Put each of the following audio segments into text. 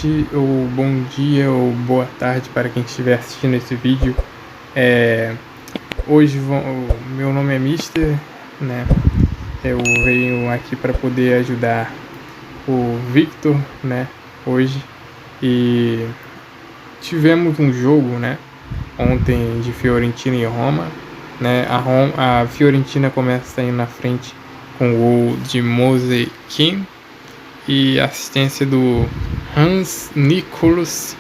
noite, ou bom dia, ou boa tarde para quem estiver assistindo esse vídeo. Hoje meu nome é Mister, né? Eu venho aqui para poder ajudar o Victor, né? Hoje. E tivemos um jogo, né? Ontem de Fiorentina e Roma, né? A Fiorentina começa saindo na frente com o gol de Moise Kean e assistência do Hans Nicolas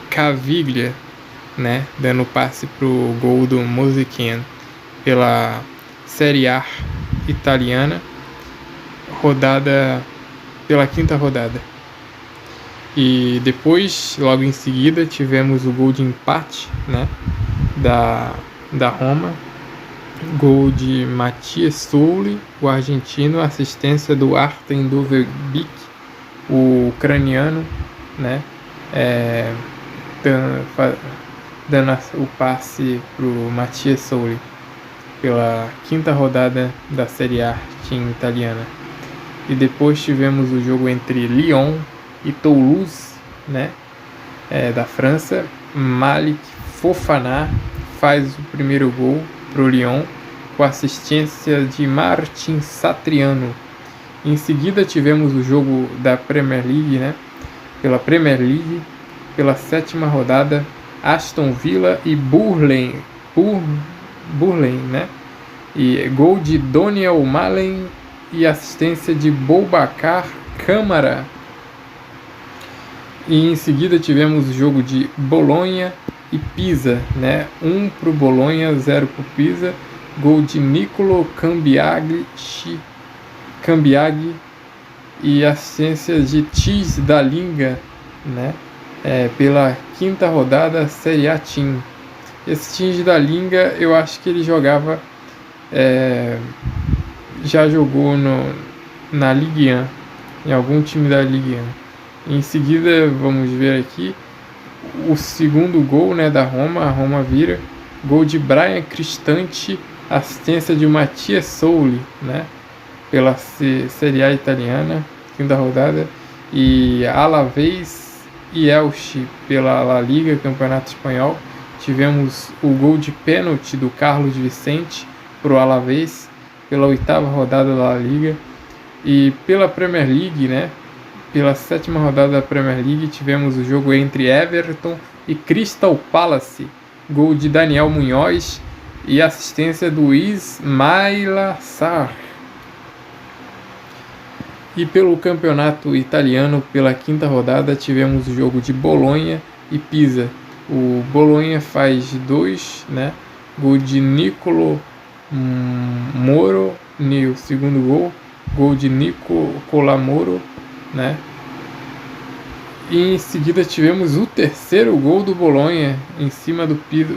Caviglia, né, dando passe pro gol do Moise Kean pela Série A italiana, pela quinta rodada. E depois, logo em seguida, tivemos o gol de empate, né, da Roma, gol de Matías Souli, o argentino, assistência do Artem Dovbyk, o ucraniano, né, dando o passe para o Matías Souli pela quinta rodada da Série A italiana. E depois tivemos o jogo entre Lyon e Toulouse, né, da França. Malik Fofana faz o primeiro gol para o Lyon com assistência de Martin Satriano. Em seguida tivemos o jogo da Premier League, né? Pela Premier League, pela sétima rodada, Aston Villa e Burnley, né? E gol de Daniel Malen e assistência de Boubacar Kamara. E em seguida tivemos o jogo de Bolonha e Pisa, né? 1 para o Bolonha, 0 para o Pisa. Gol de Nicolo Cambiaghi e assistência de Tis da Linga, né? Pela quinta rodada Série A Team. Esse Tis da Linga, eu acho que ele jogava, já jogou na Ligue 1, em algum time da Ligue 1. Em seguida, vamos ver aqui o segundo gol, né, da Roma. A Roma vira, gol de Brian Cristante, assistência de Matías Souli, né, pela Série A italiana, quinta rodada, e Alavés e Elche pela La Liga, campeonato espanhol. Tivemos o gol de pênalti do Carlos Vicente para o Alavés pela oitava rodada da La Liga. E pela Premier League, né, pela sétima rodada da Premier League, tivemos o jogo entre Everton e Crystal Palace, gol de Daniel Munhoz e assistência do Ismaila Sarr. E pelo campeonato italiano, pela quinta rodada, tivemos o jogo de Bolonha e Pisa. O Bolonha faz 2, né? Gol de Nicolo Moro, o segundo gol de Nicola Moro, né? E em seguida tivemos o terceiro gol do Bolonha em cima do Pisa,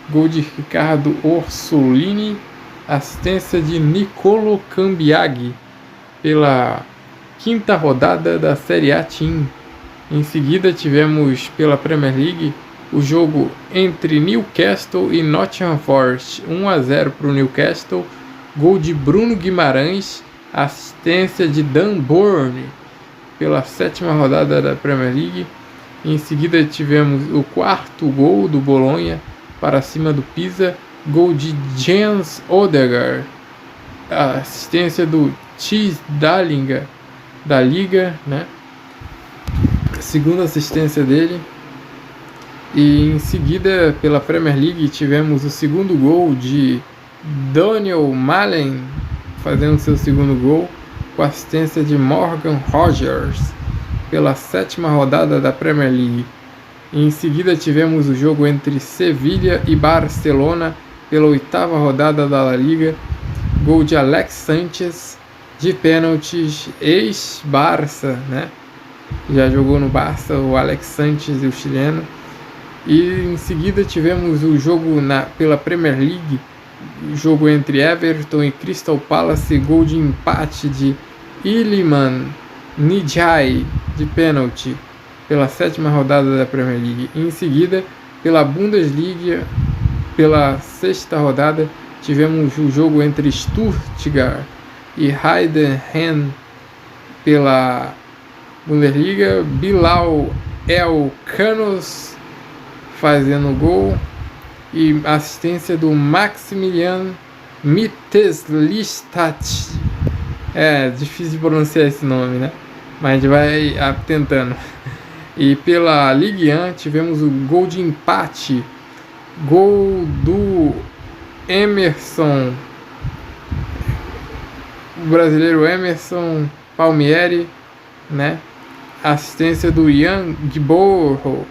gol de Riccardo Orsolini, assistência de Nicolo Cambiaghi pela quinta rodada da Série A Team. Em seguida tivemos pela Premier League o jogo entre Newcastle e Nottingham Forest, 1-0 para o Newcastle, gol de Bruno Guimarães, assistência de Dan Burn pela sétima rodada da Premier League. Em seguida tivemos o quarto gol do Bolonha para cima do Pisa, gol de Jens Odegaard, assistência do Tis da Liga, né? Segunda assistência dele. E em seguida, pela Premier League, tivemos o segundo gol de Daniel Malen, fazendo seu segundo gol, com assistência de Morgan Rogers, pela sétima rodada da Premier League. E em seguida tivemos o jogo entre Sevilha e Barcelona, pela oitava rodada da La Liga, gol de Alex Sanchez, de pênaltis, ex-Barça, né? Já jogou no Barça, o Alex Sanchez, o chileno. E em seguida tivemos o jogo pela Premier League, o jogo entre Everton e Crystal Palace, gol de empate de Iliman Ndiaye, de pênalti, pela sétima rodada da Premier League. E em seguida, pela Bundesliga, pela sexta rodada, tivemos o jogo entre Stuttgart e Heidenheim pela Bundesliga, Bilal El Canos fazendo gol e assistência do Maximilian Mittelstadt. É difícil de pronunciar esse nome, né? Mas a gente vai tentando. E pela Ligue 1 tivemos o gol de empate, gol do Emerson, o brasileiro Emerson Palmieri, né? Assistência do Ian Gborro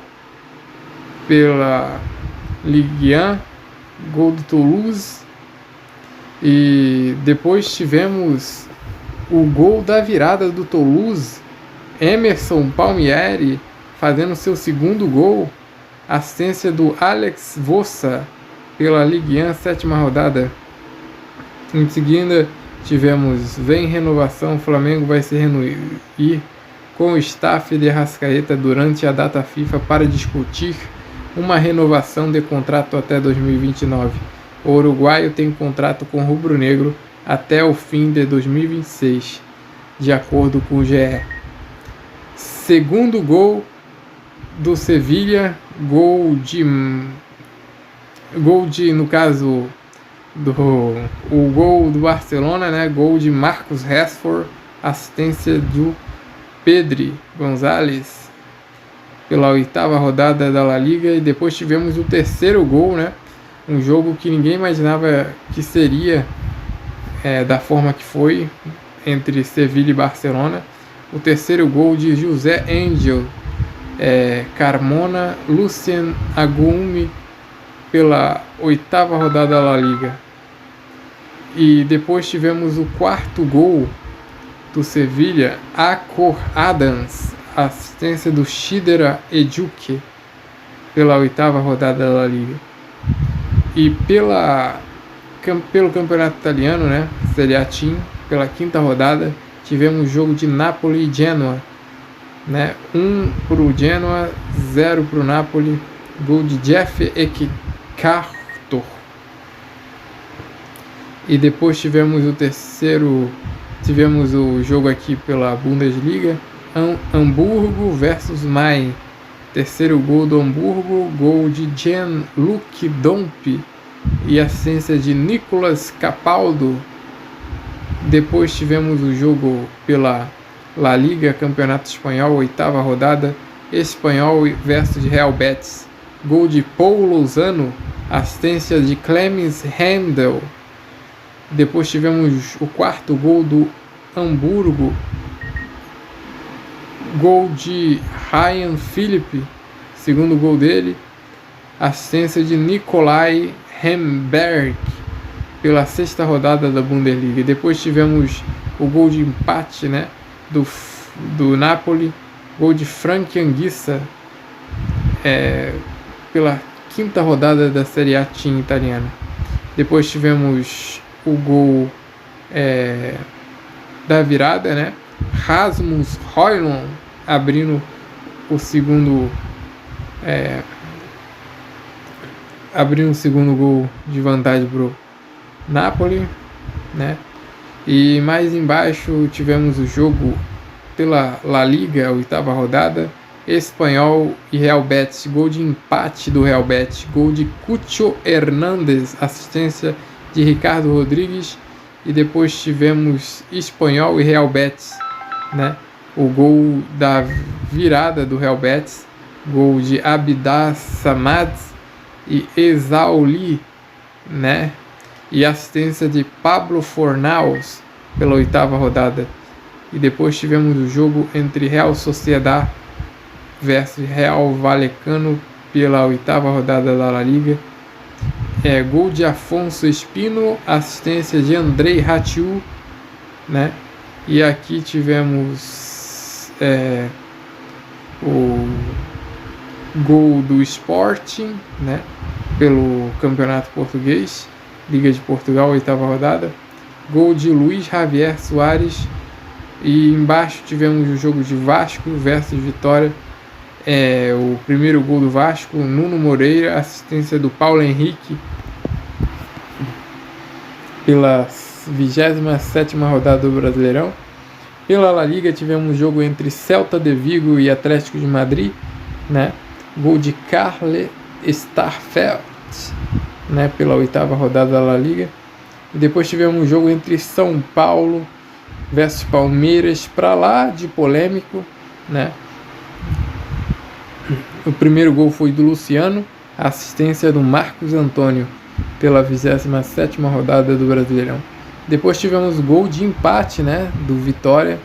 pela Ligue 1, gol do Toulouse. E depois tivemos o gol da virada do Toulouse, Emerson Palmieri fazendo seu segundo gol, assistência do Alex Vossa pela Ligue 1, 7ª rodada. Em seguida tivemos vem renovação, o Flamengo vai se reunir com o staff de Arrascaeta durante a data FIFA para discutir uma renovação de contrato até 2029. O uruguaio tem contrato com o rubro-negro até o fim de 2026, de acordo com o GE. Segundo gol do Sevilha, gol de no caso o gol do Barcelona, né? Gol de Marcos Rashford, assistência do Pedri Gonzalez pela 8ª rodada da La Liga. E depois tivemos o terceiro gol, né? Um jogo que ninguém imaginava que seria da forma que foi, entre Sevilha e Barcelona. O terceiro gol de José Angel Carmona Lucien Agüimi pela 8ª rodada da La Liga. E depois tivemos o quarto gol do Sevilha, Akor Adams, assistência do Chidera Ejuke pela 8ª rodada da La Liga. E pelo campeonato italiano, né, Serie A Team, pela 5ª rodada, tivemos o jogo de Napoli e Genoa, né, 1 para o Genoa, 0 para o Napoli, gol de Jeff Ekikartor. E depois tivemos o jogo aqui pela Bundesliga, Hamburgo versus Mainz. Terceiro gol do Hamburgo, gol de Gianluca Dompi e assistência de Nicolas Capaldo. Depois tivemos o jogo pela La Liga, Campeonato Espanhol, 8ª rodada, Espanhol versus Real Betis. Gol de Paul Lozano, assistência de Clemens Handel. Depois tivemos o quarto gol do Hamburgo, gol de Ryan Philippe, segundo gol dele, assistência de Nikolai Hemberg pela 6ª rodada da Bundesliga. Depois tivemos o gol de empate, né, do Napoli, gol de Frank Anguissa pela 5ª rodada da Serie A Team italiana. Depois tivemos o gol da virada, né, Rasmus Højlund abrindo o segundo gol de vantagem pro Napoli, né? E mais embaixo tivemos o jogo pela La Liga, 8ª rodada, Espanhol e Real Betis, gol de empate do Real Betis, gol de Cucho Hernández, assistência de Ricardo Rodrigues. E depois tivemos Espanhol e Real Betis, né? O gol da virada do Real Betis, gol de Abdá Samad e Esauli, né? E assistência de Pablo Fornals pela 8ª rodada. E depois tivemos o jogo entre Real Sociedad versus Real Vallecano pela 8ª rodada da La Liga. Gol de Afonso Espino, assistência de Andrei Ratiu, né? E aqui tivemos o gol do Sporting, né, pelo Campeonato Português, Liga de Portugal, 8ª rodada, gol de Luiz Javier Soares. E embaixo tivemos o jogo de Vasco versus Vitória, o primeiro gol do Vasco, Nuno Moreira, assistência do Paulo Henrique pela 27ª rodada do Brasileirão. Pela La Liga tivemos um jogo entre Celta de Vigo e Atlético de Madrid, né? Gol de Carle Starfelt, né? Pela 8ª rodada da La Liga. E depois tivemos um jogo entre São Paulo versus Palmeiras, para lá de polêmico, né? O primeiro gol foi do Luciano, a assistência do Marcos Antônio, pela 27ª rodada do Brasileirão. Depois tivemos gol de empate, né, do Vitória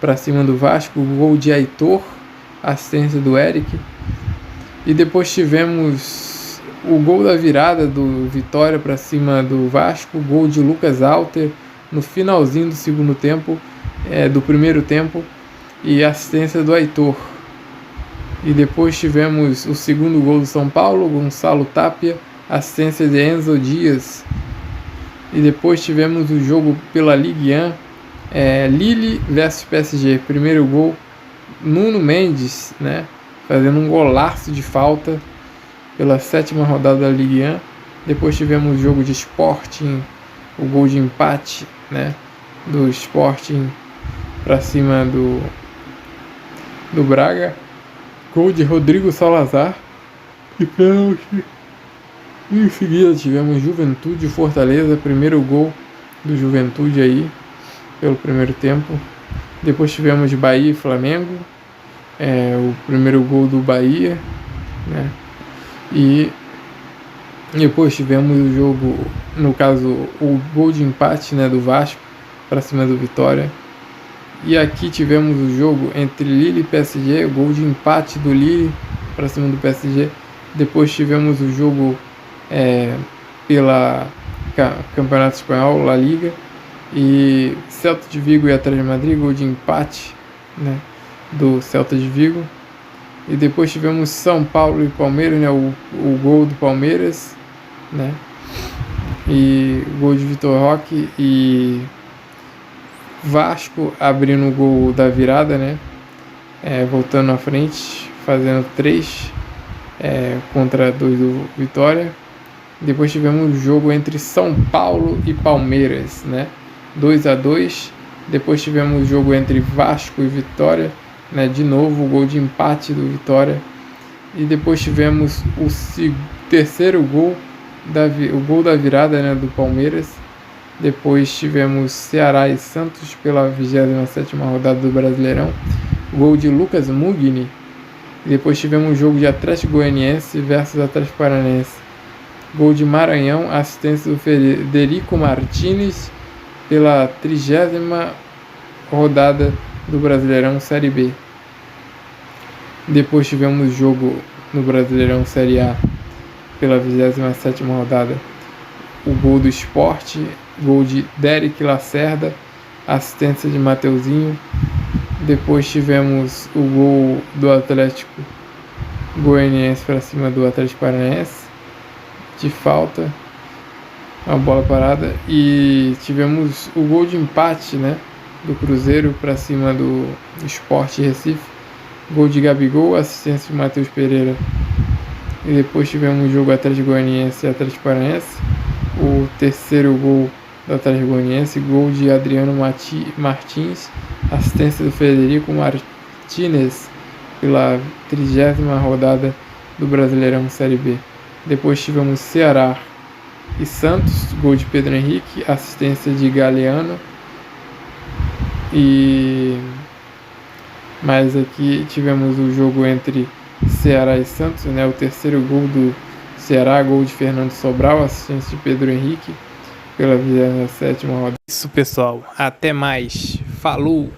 para cima do Vasco, gol de Aitor, assistência do Eric. E depois tivemos o gol da virada do Vitória para cima do Vasco, gol de Lucas Alter no finalzinho do segundo tempo, do primeiro tempo, e assistência do Aitor. E depois tivemos o segundo gol do São Paulo, Gonçalo Tapia, assistência de Enzo Dias. E depois tivemos o jogo pela Ligue 1, Lille versus PSG. Primeiro gol, Nuno Mendes, né, fazendo um golaço de falta pela 7ª rodada da Ligue 1. Depois tivemos o jogo de Sporting, o gol de empate, né, do Sporting para cima do Braga. Gol de Rodrigo Salazar e pênalti. Em seguida tivemos Juventude e Fortaleza, primeiro gol do Juventude aí, pelo primeiro tempo. Depois tivemos Bahia e Flamengo, o primeiro gol do Bahia, né? E depois tivemos o jogo, no caso, o gol de empate, né, do Vasco para cima do Vitória. E aqui tivemos o jogo entre Lille e PSG, o gol de empate do Lille para cima do PSG. Depois tivemos o jogo pela Campeonato Espanhol, La Liga, e Celta de Vigo e Atlético de Madrid, gol de empate, né, do Celta de Vigo. E depois tivemos São Paulo e Palmeiras, né, o gol do Palmeiras, né, e gol de Vitor Roque, e Vasco abrindo o gol da virada, né, voltando à frente, fazendo 3 contra 2 do Vitória. Depois tivemos o jogo entre São Paulo e Palmeiras, né, 2-2. Depois tivemos o jogo entre Vasco e Vitória, né, de novo o gol de empate do Vitória. E depois tivemos o terceiro gol, o gol da virada, né, do Palmeiras. Depois tivemos Ceará e Santos pela 27ª rodada do Brasileirão, gol de Lucas Mugni. Depois tivemos o jogo de Atlético Goianiense versus Atlético Paranaense, gol de Maranhão, assistência do Federico Martínez pela 30ª rodada do Brasileirão Série B. Depois tivemos o jogo no Brasileirão Série A pela 27ª rodada, o gol do Sport, gol de Derek Lacerda, assistência de Mateuzinho. Depois tivemos o gol do Atlético Goianiense para cima do Atlético Paranaense, de falta, uma bola parada. E tivemos o gol de empate, né, do Cruzeiro para cima do Sport Recife, gol de Gabigol, assistência de Matheus Pereira. E depois tivemos o jogo Atlético Goianiense e Atlético Paranaense, o terceiro gol do Atlético Goianiense, gol de Adriano Martins, assistência do Federico Martínez pela 30ª rodada do Brasileirão Série B. Depois tivemos Ceará e Santos, gol de Pedro Henrique, assistência de Galeano. E mais aqui tivemos o jogo entre Ceará e Santos, né, o terceiro gol do Ceará, gol de Fernando Sobral, assistência de Pedro Henrique pela 27ª rodada. Isso, pessoal, até mais, falou!